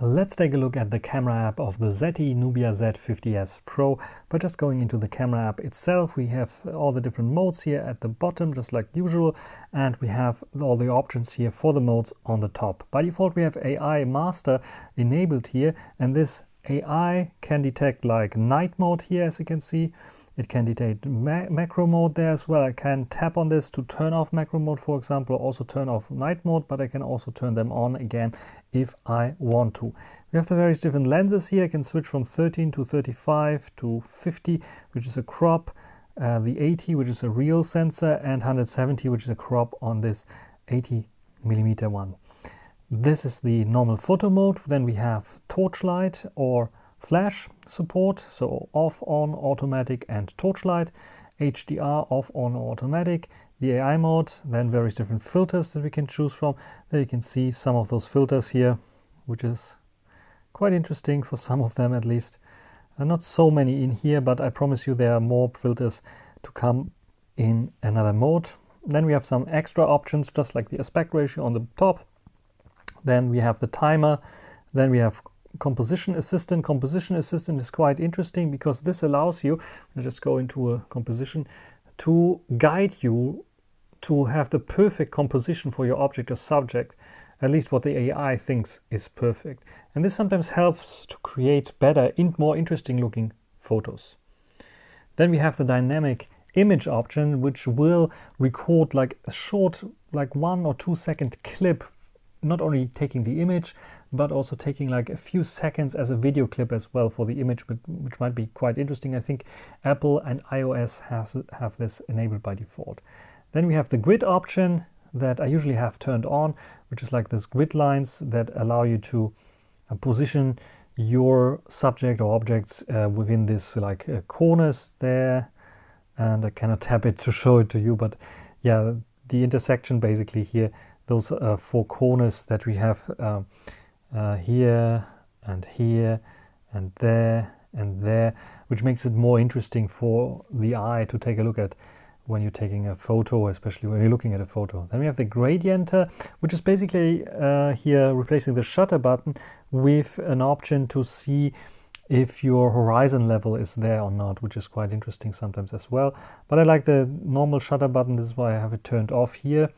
Let's take a look at the camera app of the ZTE Nubia Z50S Pro. By just going into the camera app itself, we have all the different modes here at the bottom, just like usual, and we have all the options here for the modes on the top. By default, we have AI Master enabled here, and this AI can detect like night mode here, as you can see. It can detect macro mode there as well. I can tap on this to turn off macro mode, for example, or also turn off night mode, but I can also turn them on again if I want to. We have the various different lenses here. I can switch from 13 to 35 to 50, which is a crop, the 80, which is a real sensor, and 170, which is a crop on this 80mm one. This is the normal photo mode. Then we have torchlight or flash support, so off, on, automatic and torchlight, HDR, off, on, automatic, the AI mode, then various different filters that we can choose from. There you can see some of those filters here, which is quite interesting for some of them at least. Not so many in here, but I promise you there are more filters to come in another mode. Then we have some extra options, just like the aspect ratio on the top. Then we have the timer. Then we have composition assistant. Composition assistant is quite interesting because this allows you, I'll just go into a composition, to guide you to have the perfect composition for your object or subject, at least what the AI thinks is perfect. And this sometimes helps to create better and more interesting looking photos. Then we have the dynamic image option, which will record like a short, like 1 or 2 second clip, not only taking the image, but also taking like a few seconds as a video clip as well for the image, which might be quite interesting. I think Apple and iOS have this enabled by default. Then we have the grid option that I usually have turned on, which is like this grid lines that allow you to position your subject or objects within this like corners there. And I cannot tap it to show it to you, but yeah, the intersection basically here, those 4 corners that we have here and here and there, which makes it more interesting for the eye to take a look at when you're taking a photo, especially when you're looking at a photo. Then we have the gradienter, which is basically here replacing the shutter button with an option to see if your horizon level is there or not, which is quite interesting sometimes as well. But I like the normal shutter button. This is why I have it turned off here.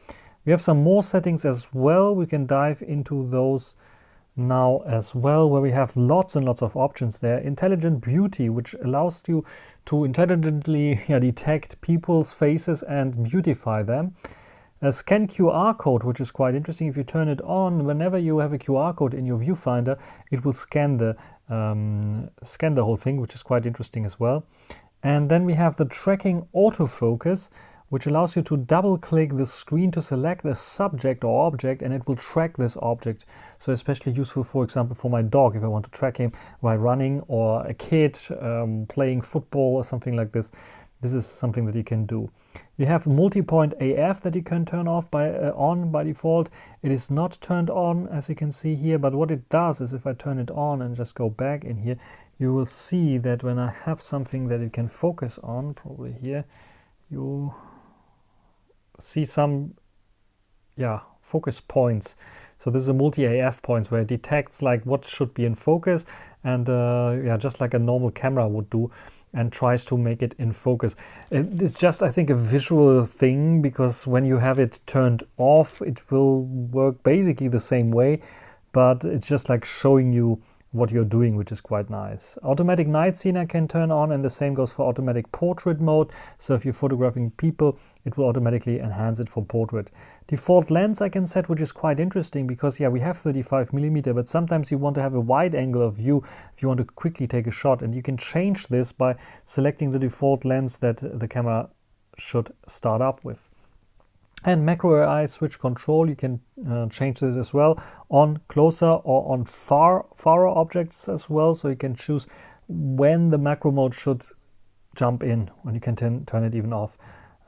We have some more settings as well. We can dive into those now as well, where we have lots and lots of options there. Intelligent beauty, which allows you to intelligently detect people's faces and beautify them. A scan QR code, which is quite interesting. If you turn it on, whenever you have a QR code in your viewfinder, it will scan the whole thing, which is quite interesting as well. And then we have the tracking autofocus, which allows you to double-click the screen to select a subject or object, and it will track this object. So especially useful, for example, for my dog, if I want to track him while running, or a kid playing football or something like this. This is something that you can do. You have multi-point AF that you can turn off on by default. It is not turned on, as you can see here, but what it does is if I turn it on and just go back in here, you will see that when I have something that it can focus on, probably here, you see some focus points. So this is a multi-AF points where it detects like what should be in focus, and just like a normal camera would do, and tries to make it in focus. It's just, I think, a visual thing, because when you have it turned off, it will work basically the same way, but it's just like showing you what you're doing, which is quite nice. Automatic night scene I can turn on, and the same goes for automatic portrait mode. So if you're photographing people, it will automatically enhance it for portrait. Default lens I can set, which is quite interesting because we have 35mm, but sometimes you want to have a wide angle of view if you want to quickly take a shot, and you can change this by selecting the default lens that the camera should start up with. And macro AI switch control, you can change this as well on closer or on far objects as well. So you can choose when the macro mode should jump in, when you can turn it even off,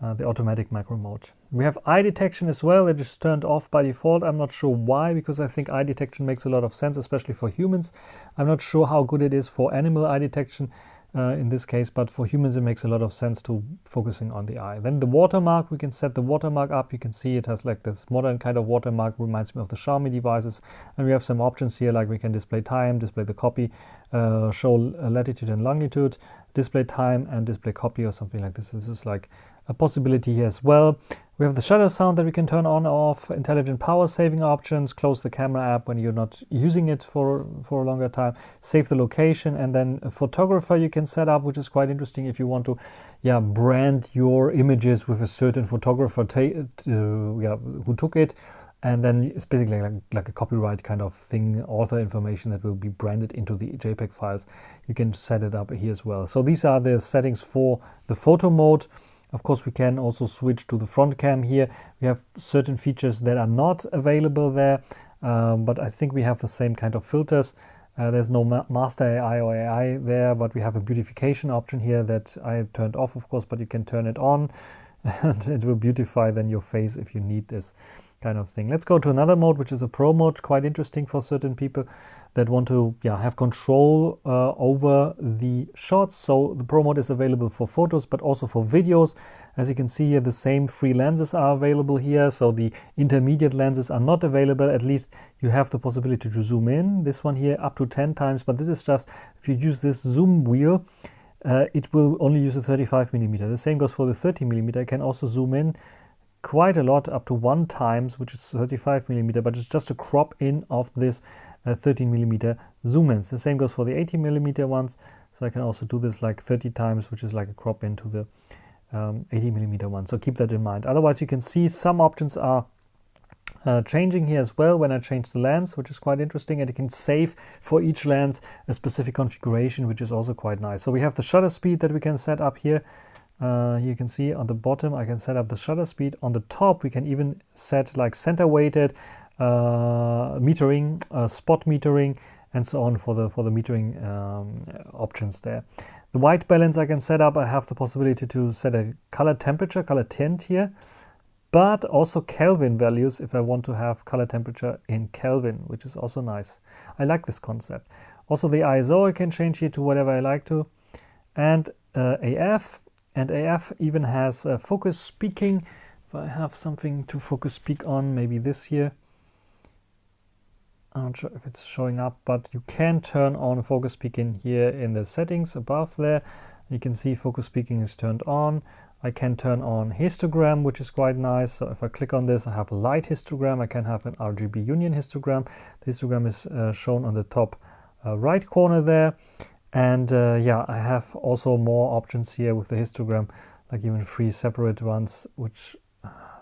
the automatic macro mode. We have eye detection as well. It is turned off by default. I'm not sure why, because I think eye detection makes a lot of sense, especially for humans. I'm not sure how good it is for animal eye detection. in this case, but for humans it makes a lot of sense to focusing on the eye. Then the watermark, we can set the watermark up. You can see it has like this modern kind of watermark, reminds me of the Xiaomi devices. And we have some options here, like we can display time, display the copy, show latitude and longitude, display time and display copy or something like this. This is like a possibility here as well. We have the shutter sound that we can turn on or off, intelligent power saving options, close the camera app when you're not using it for a longer time, save the location, and then a photographer you can set up, which is quite interesting if you want to brand your images with a certain photographer who took it. And then it's basically like a copyright kind of thing, author information that will be branded into the JPEG files. You can set it up here as well. So these are the settings for the photo mode. Of course, we can also switch to the front cam here. We have certain features that are not available there, but I think we have the same kind of filters. There's no master AI or AI there, but we have a beautification option here that I have turned off, of course, but you can turn it on and it will beautify then your face if you need this kind of thing. Let's go to another mode, which is a Pro mode, quite interesting for certain people that want to have control over the shots. So the Pro mode is available for photos, but also for videos. As you can see here, the same free lenses are available here. So the intermediate lenses are not available. At least you have the possibility to zoom in. This one here up to 10 times, but this is just, if you use this zoom wheel, it will only use a 35mm. The same goes for the 30mm. I can also zoom in quite a lot, up to 1 times, which is 35mm, but it's just a crop in of this 13mm zoom ins. The same goes for the 80mm ones, so I can also do this like 30 times, which is like a crop into the 80mm one. So keep that in mind. Otherwise, you can see some options are changing here as well when I change the lens, which is quite interesting, and you can save for each lens a specific configuration, which is also quite nice. So we have the shutter speed that we can set up here. You can see on the bottom I can set up the shutter speed. On the top we can even set like center weighted metering, spot metering, and so on for the metering options there. The white balance I can set up. I have the possibility to set a color temperature, color tint here, but also Kelvin values if I want to have color temperature in Kelvin, which is also nice. I like this concept. Also the ISO I can change here to whatever I like to, and AF. And AF even has focus speaking. If I have something to focus speak on, maybe this here. I'm not sure if it's showing up, but you can turn on focus speaking here in the settings above there. You can see focus speaking is turned on. I can turn on histogram, which is quite nice. So if I click on this, I have a light histogram. I can have an RGB union histogram. The histogram is shown on the top right corner there. And I have also more options here with the histogram, like even 3 separate ones, which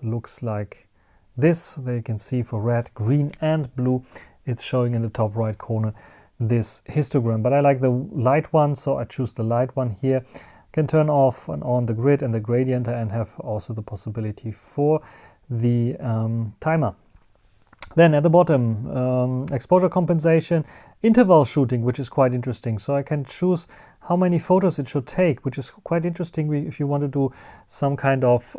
looks like this. There you can see for red, green and blue, it's showing in the top right corner this histogram. But I like the light one, so I choose the light one here. Can turn off and on the grid and the gradient, and have also the possibility for the timer. Then at the bottom, exposure compensation, interval shooting, which is quite interesting. So I can choose how many photos it should take, which is quite interesting if you want to do some kind of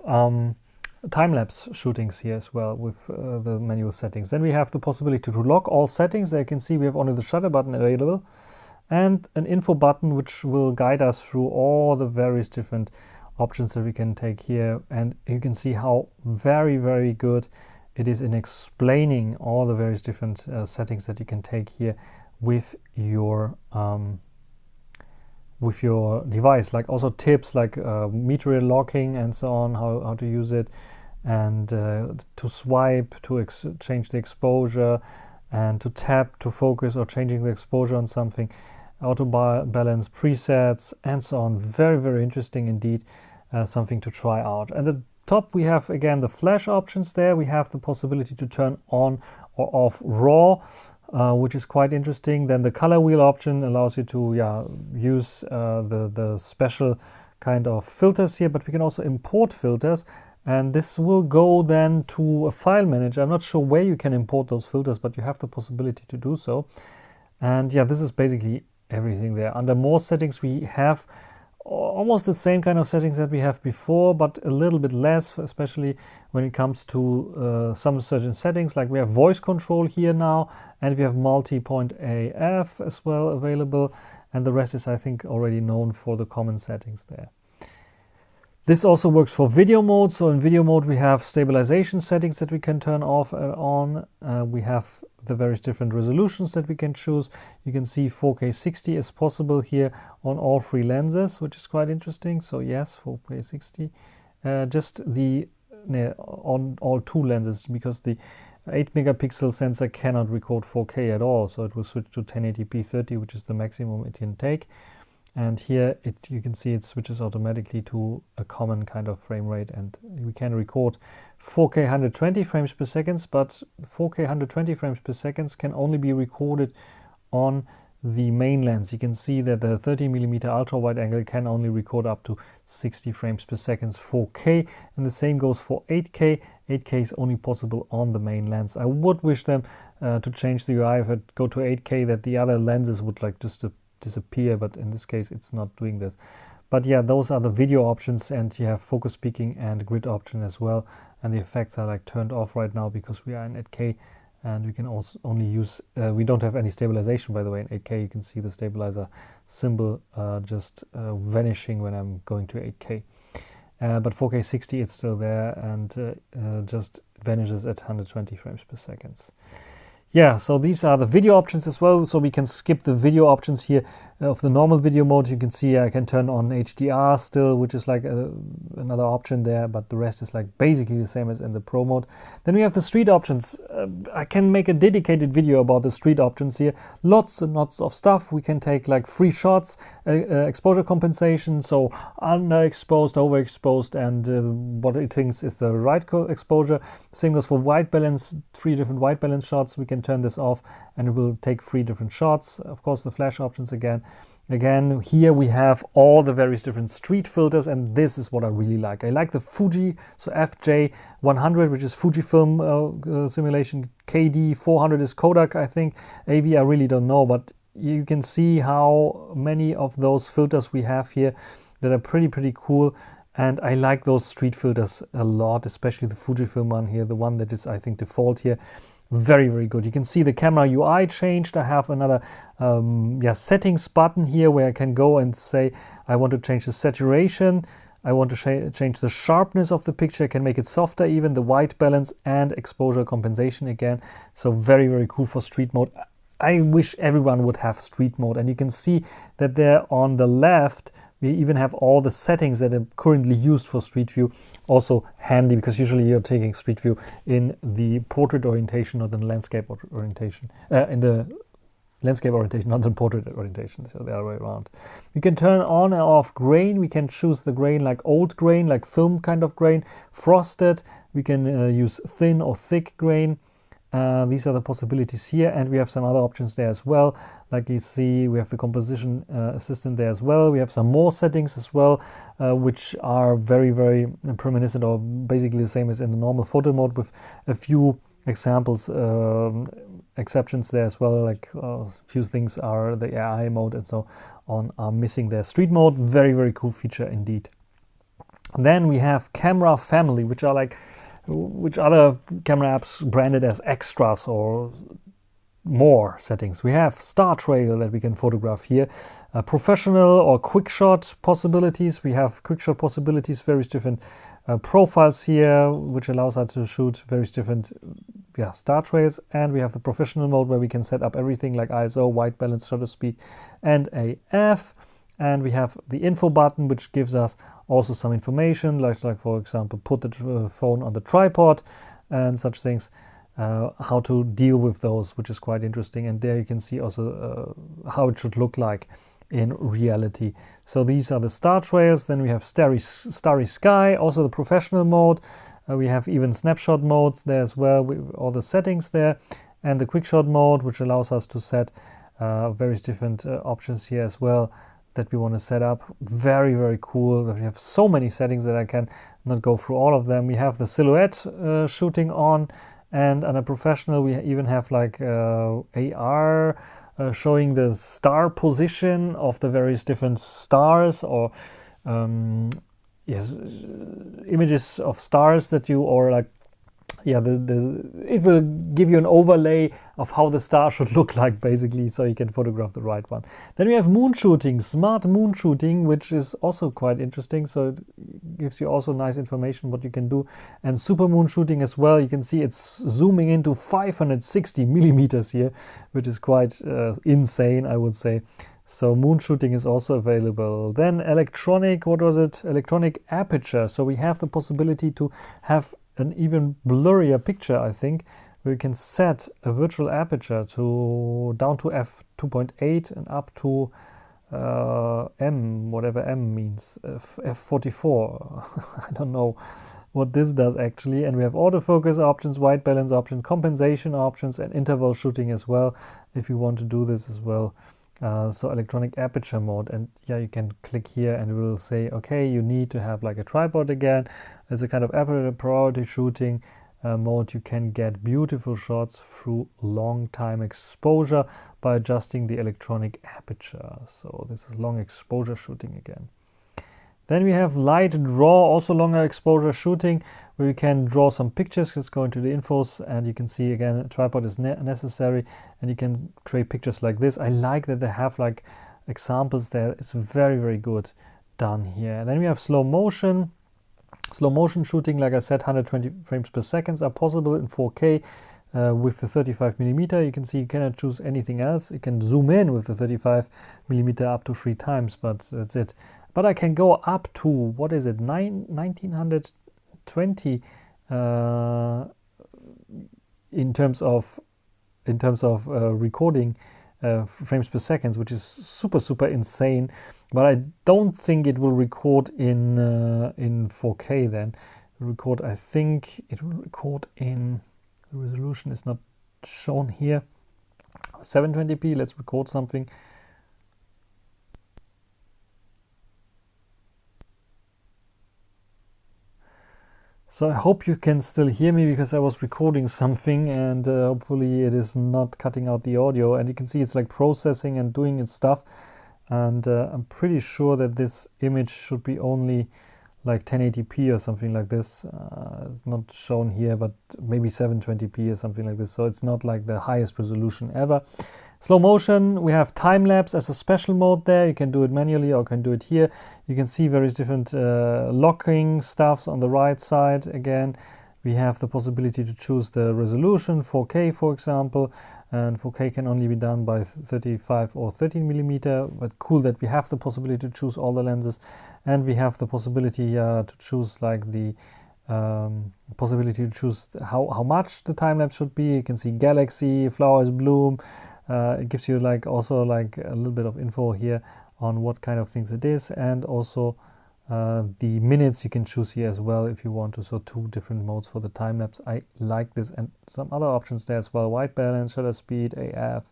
time-lapse shootings here as well with the manual settings. Then we have the possibility to lock all settings. There you can see we have only the shutter button available and an info button, which will guide us through all the various different options that we can take here. And you can see how very, very good it is in explaining all the various different settings that you can take here with your device, like also tips like meter locking and so on, how to use it, and to swipe to change the exposure, and to tap to focus or changing the exposure on something, auto balance presets and so on. Very, very interesting indeed, something to try out. And the top we have again the flash options there. We have the possibility to turn on or off RAW, which is quite interesting. Then the color wheel option allows you to use the special kind of filters here, but we can also import filters, and this will go then to a file manager. I'm not sure where you can import those filters, but you have the possibility to do so. And this is basically everything there. Under more settings we have almost the same kind of settings that we have before, but a little bit less, especially when it comes to some certain settings. Like we have voice control here now, and we have multi-point AF as well available, and the rest is, I think, already known for the common settings there. This also works for video mode. So in video mode, we have stabilization settings that we can turn off and on. We have the various different resolutions that we can choose. You can see 4K 60 is possible here on all three lenses, which is quite interesting. So yes, 4K 60. Just on all two lenses, because the 8 megapixel sensor cannot record 4K at all. So it will switch to 1080p 30, which is the maximum it can take. And here you can see it switches automatically to a common kind of frame rate, and we can record 4K 120 frames per second, but 4K 120 frames per second can only be recorded on the main lens. You can see that the 30mm ultra wide angle can only record up to 60 frames per second 4K, and the same goes for 8K. 8K is only possible on the main lens. I would wish them to change the UI if it go to 8K, that the other lenses would like just disappear, but in this case it's not doing this. But yeah, those are the video options, and you have focus peaking and grid option as well, and the effects are like turned off right now because we are in 8K, and we can also only use we don't have any stabilization, by the way. In 8K you can see the stabilizer symbol just vanishing when I'm going to 8K, but 4K 60 it's still there, and just vanishes at 120 frames per second. Yeah, so these are the video options as well. So we can skip the video options here of the normal video mode. You can see I can turn on HDR still, which is like another option there, but the rest is like basically the same as in the Pro mode. Then we have the street options. I can make a dedicated video about the street options here. Lots and lots of stuff. We can take like free shots, exposure compensation, so underexposed, overexposed, and what it thinks is the right exposure. Same goes for white balance, 3 different white balance shots. We can turn this off and it will take 3 different shots. Of course, the flash options again. Here we have all the various different street filters, and this is what I really like. I like the Fuji, so FJ100, which is Fujifilm simulation. KD 400 is Kodak, I think. AV, I really don't know, but you can see how many of those filters we have here that are pretty cool. And I like those street filters a lot, especially the Fujifilm one here, the one that is, I think, default here. Very good. You can see the camera UI changed. I have another settings button here where I can go and say I want to change the saturation, I want to change the sharpness of the picture. I can make it softer, even the white balance and exposure compensation again. So very cool for street mode. I wish everyone would have street mode, and you can see that there on the left we even have all the settings that are currently used for street view. Also handy, because usually you're taking street view in the portrait orientation, not in the landscape orientation. In the landscape orientation, not the portrait orientation, so the other way around. We can turn on and off grain. We can choose the grain like old grain, like film kind of grain, frosted. We can use thin or thick grain. These are the possibilities here, and we have some other options there as well. Like you see, we have the composition assistant there as well. We have some more settings as well, which are very reminiscent, or basically the same as in the normal photo mode, with a few examples, exceptions there as well. Like a few things are the AI mode and so on are missing there. Street mode, very cool feature indeed. Then we have camera family, which other camera apps branded as extras or more settings. We have star trail that we can photograph here, professional or quick shot possibilities. We have quick shot possibilities, various different profiles here, which allows us to shoot various different star trails. And we have the professional mode where we can set up everything like ISO, white balance, shutter speed, and AF. And we have the info button, which gives us also some information, like for example, put the phone on the tripod and such things, how to deal with those, which is quite interesting. And there you can see also how it should look like in reality. So these are the star trails. Then we have starry sky, also the professional mode. We have even snapshot modes there as well, with all the settings there, and the quick shot mode, which allows us to set various different options here as well that we want to set up. Very cool. We have so many settings that I can not go through all of them. We have the silhouette shooting on, and under professional we even have like AR showing the star position of the various different stars, or yes, images of stars that you, or like, yeah, it will give you an overlay of how the star should look like, basically, so you can photograph the right one. Then we have moon shooting, smart moon shooting, which is also quite interesting. So it gives you also nice information what you can do. And super moon shooting as well. You can see it's zooming into 560 millimeters here, which is quite insane, I would say. So moon shooting is also available. Then electronic, what was it? Electronic aperture. So we have the possibility to have an even blurrier picture, I think, where you can set a virtual aperture to down to f2.8 and up to m, whatever m means, f44. I don't know what this does actually. And we have autofocus options, white balance options, compensation options, and interval shooting as well, if you want to do this as well. So electronic aperture mode, and yeah, you can click here and it will say, okay, you need to have like a tripod again. There's a kind of aperture priority shooting mode. You can get beautiful shots through long time exposure by adjusting the electronic aperture. So this is long exposure shooting again. Then we have light draw, also longer exposure shooting, where you can draw some pictures. Let's go into the infos, and you can see again a tripod is necessary, and you can create pictures like this. I like that they have like examples there. It's very, very good done here. And then we have slow motion. Slow motion shooting, like I said, 120 frames per second are possible in 4K. With the 35mm, you can see you cannot choose anything else. You can zoom in with the 35mm up to 3 times, but that's it. But I can go up to, what is it, 1920 in terms of recording frames per second, which is super insane. But I don't think it will record in 4K. Then record, I think it will record in, the resolution is not shown here, 720p. Let's record something. So I hope you can still hear me, because I was recording something, and hopefully it is not cutting out the audio. And you can see it's like processing and doing its stuff. And I'm pretty sure that this image should be only like 1080p or something like this. It's not shown here, but maybe 720p or something like this. So it's not like the highest resolution ever. Slow motion, we have time lapse as a special mode there. You can do it manually or can do it here. You can see various different locking stuffs on the right side. Again, we have the possibility to choose the resolution, 4K for example, and 4K can only be done by 35 or 13mm, but cool that we have the possibility to choose all the lenses, and we have the possibility to choose like the possibility to choose how much the time lapse should be. You can see galaxy, flowers bloom. It gives you like also like a little bit of info here on what kind of things it is, and also the minutes you can choose here as well if you want to. So 2 different modes for the time lapse. I like this, and some other options there as well. White balance, shutter speed, AF.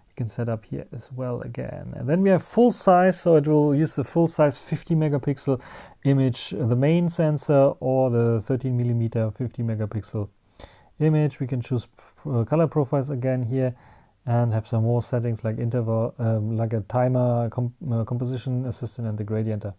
You can set up here as well again. And then we have full size, so it will use the full size 50 megapixel image, the main sensor, or the 13mm 50 megapixel image. We can choose color profiles again here, and have some more settings like interval, like a timer, composition assistant, and the gradienter.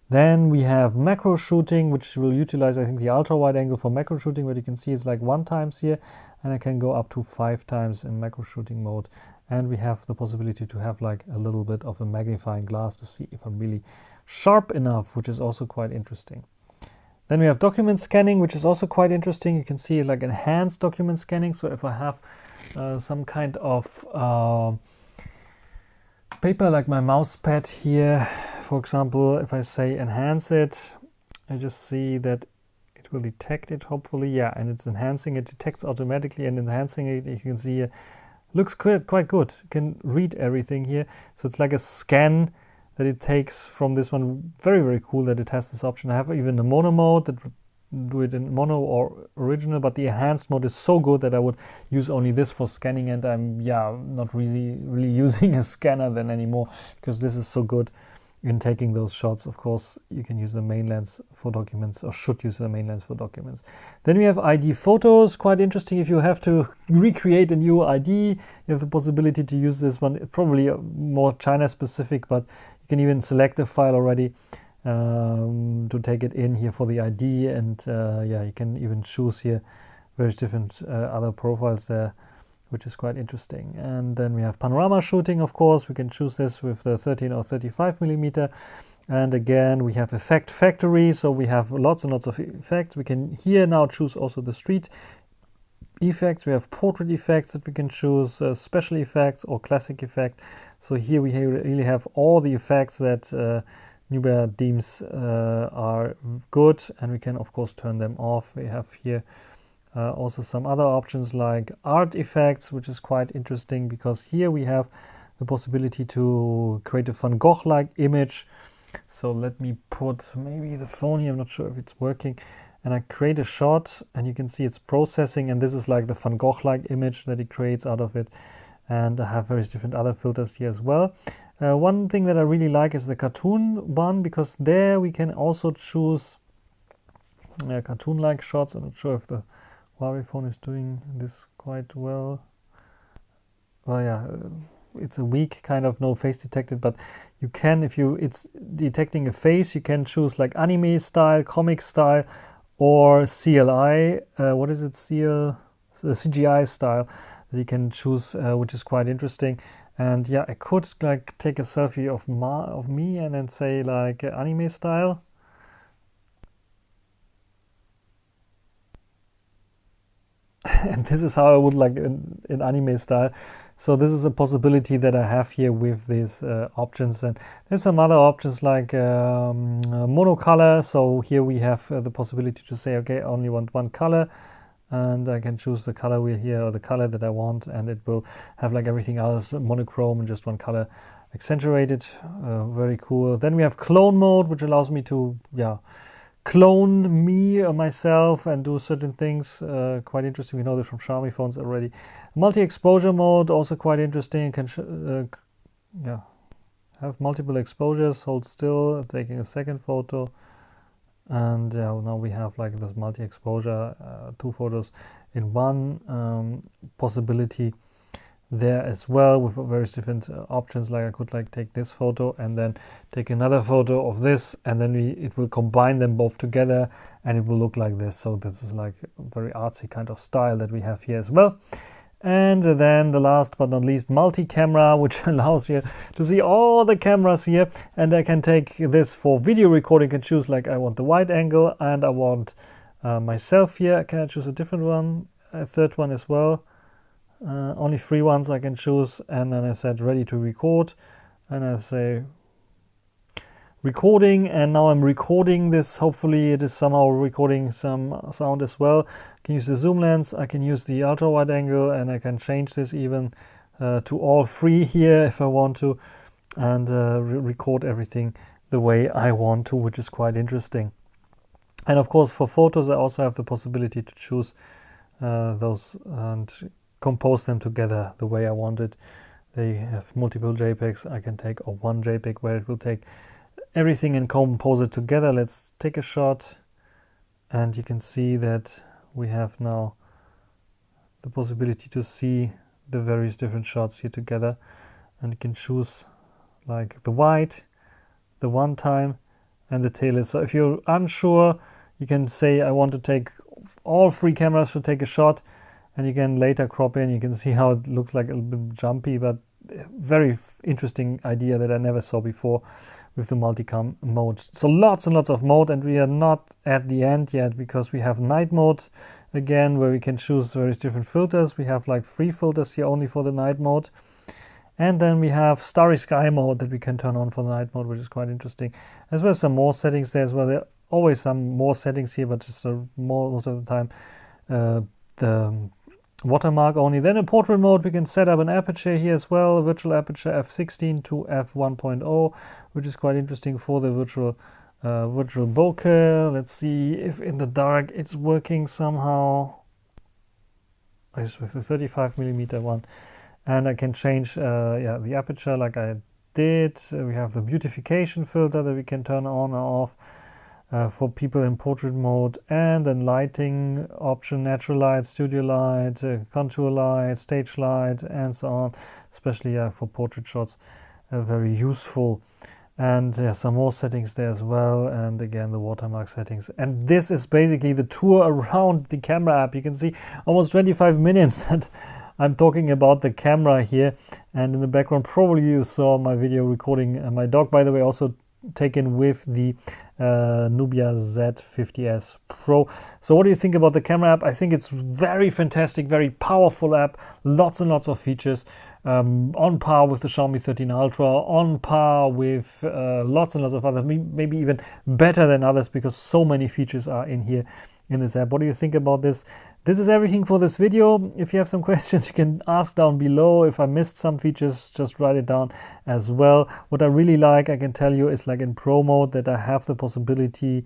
Then we have macro shooting, which will utilize, I think, the ultra wide angle for macro shooting, but you can see it's like 1 times here, and I can go up to 5 times in macro shooting mode. And we have the possibility to have like a little bit of a magnifying glass to see if I'm really sharp enough, which is also quite interesting. Then we have document scanning, which is also quite interesting. You can see like enhanced document scanning. So if I have some kind of paper like my mouse pad here, for example, if I say enhance it, I just see that it will detect it, hopefully, yeah, and it's enhancing. It detects automatically and enhancing it. You can see looks quite good. You can read everything here. So it's like a scan that it takes from this one. Very, very cool that it has this option. I have even a mono mode that do it in mono or original, but the enhanced mode is so good that I would use only this for scanning, and I'm not really using a scanner then anymore, because this is so good. in taking those shots. Of course, you can use the main lens for documents, or should use the main lens for documents. Then we have ID photos, quite interesting. If you have to recreate a new ID, you have the possibility to use this one, probably more China specific, but you can even select a file already to take it in here for the ID, and yeah, you can even choose here various different other profiles there, which is quite interesting. And then we have panorama shooting, of course. We can choose this with the 13 or 35 millimeter. And again, we have effect factory, so we have lots and lots of effects. We can here now choose also the street effects. We have portrait effects that we can choose, special effects or classic effect. So here we really have all the effects that Nubia deems are good, and we can of course turn them off. We have here also some other options like art effects, which is quite interesting, because here we have the possibility to create a Van Gogh-like image. So let me put maybe the phone here, I'm not sure if it's working, and I create a shot, and you can see it's processing, and this is like the Van Gogh-like image that it creates out of it. And I have various different other filters here as well. One thing that I really like is the cartoon one, because there we can also choose cartoon-like shots. I'm not sure if the Huawei phone is doing this quite well. Well, yeah, it's a weak kind of no face detected, but you can, if it's detecting a face, you can choose like anime style, comic style, or CLI. What is it? CGI style that you can choose, which is quite interesting. And yeah, I could like take a selfie of me and then say like anime style. And this is how I would like in anime style. So this is a possibility that I have here with these options. And there's some other options like monocolor. So here we have the possibility to say, okay, I only want one color, and I can choose the color wheel here, or the color that I want, and it will have like everything else monochrome and just one color accentuated. Very cool. Then we have clone mode, which allows me to clone me or myself and do certain things. Quite interesting. We know this from Xiaomi phones already. Multi-exposure mode, also quite interesting. You can have multiple exposures, hold still, taking a second photo. And now we have like this multi-exposure, 2 photos in one possibility there as well, with various different options. Like I could like take this photo and then take another photo of this, and then it will combine them both together, and it will look like this. So this is like a very artsy kind of style that we have here as well. And then the last but not least, multi-camera, which allows you to see all the cameras here. And I can take this for video recording, can choose like I want the wide angle, and I want myself here. Can I choose a different one, a third one as well? Only 3 ones I can choose. And then I said ready to record, and I say recording, and now I'm recording this. Hopefully it is somehow recording some sound as well. I can use the zoom lens, I can use the ultra wide angle, and I can change this even to all 3 here if I want to, and record everything the way I want to, which is quite interesting. And of course for photos I also have the possibility to choose those and compose them together the way I want it. They have multiple JPEGs I can take, or one JPEG where it will take everything and compose it together. Let's take a shot, and you can see that we have now the possibility to see the various different shots here together, and you can choose like the wide, the one time, and the tail. So if you're unsure, you can say I want to take all 3 cameras to take a shot, and you can later crop in. You can see how it looks like a little bit jumpy, but very interesting idea that I never saw before with the multicam mode. So lots and lots of mode, and we are not at the end yet, because we have night mode again, where we can choose various different filters. We have like 3 filters here only for the night mode, and then we have starry sky mode that we can turn on for the night mode, which is quite interesting, as well as some more settings there as well. There are always some more settings here, but just most of the time the watermark only. Then in portrait mode we can set up an aperture here as well, virtual aperture f16 to f1.0, which is quite interesting for the virtual bokeh. Let's see if in the dark it's working somehow. It's with the 35mm one, and I can change the aperture like I did. We have the beautification filter that we can turn on or off for people in portrait mode, and then lighting option, natural light, studio light, contour light, stage light, and so on, especially for portrait shots, very useful. And some more settings there as well, and again the watermark settings. And this is basically the tour around the camera app. You can see almost 25 minutes that I'm talking about the camera here, and in the background probably you saw my video recording my dog, by the way, also taken with the Nubia Z50S Pro. So what do you think about the camera app? I think it's very fantastic, very powerful app, lots and lots of features, on par with the Xiaomi 13 Ultra, on par with lots and lots of others, maybe even better than others, because so many features are in here in this app. What do you think about this? This is everything for this video. If you have some questions, you can ask down below. If I missed some features, just write it down as well. What I really like, I can tell you, is like in Pro mode that I have the possibility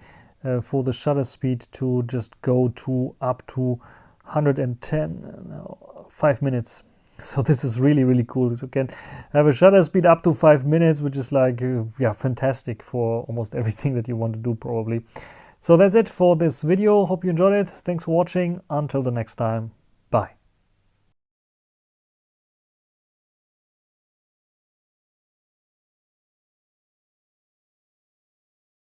for the shutter speed to just go to up to 5 minutes. So this is really, really cool. So you can have a shutter speed up to 5 minutes, which is like, yeah, fantastic for almost everything that you want to do probably. So that's it for this video. Hope you enjoyed it. Thanks for watching. Until the next time. Bye.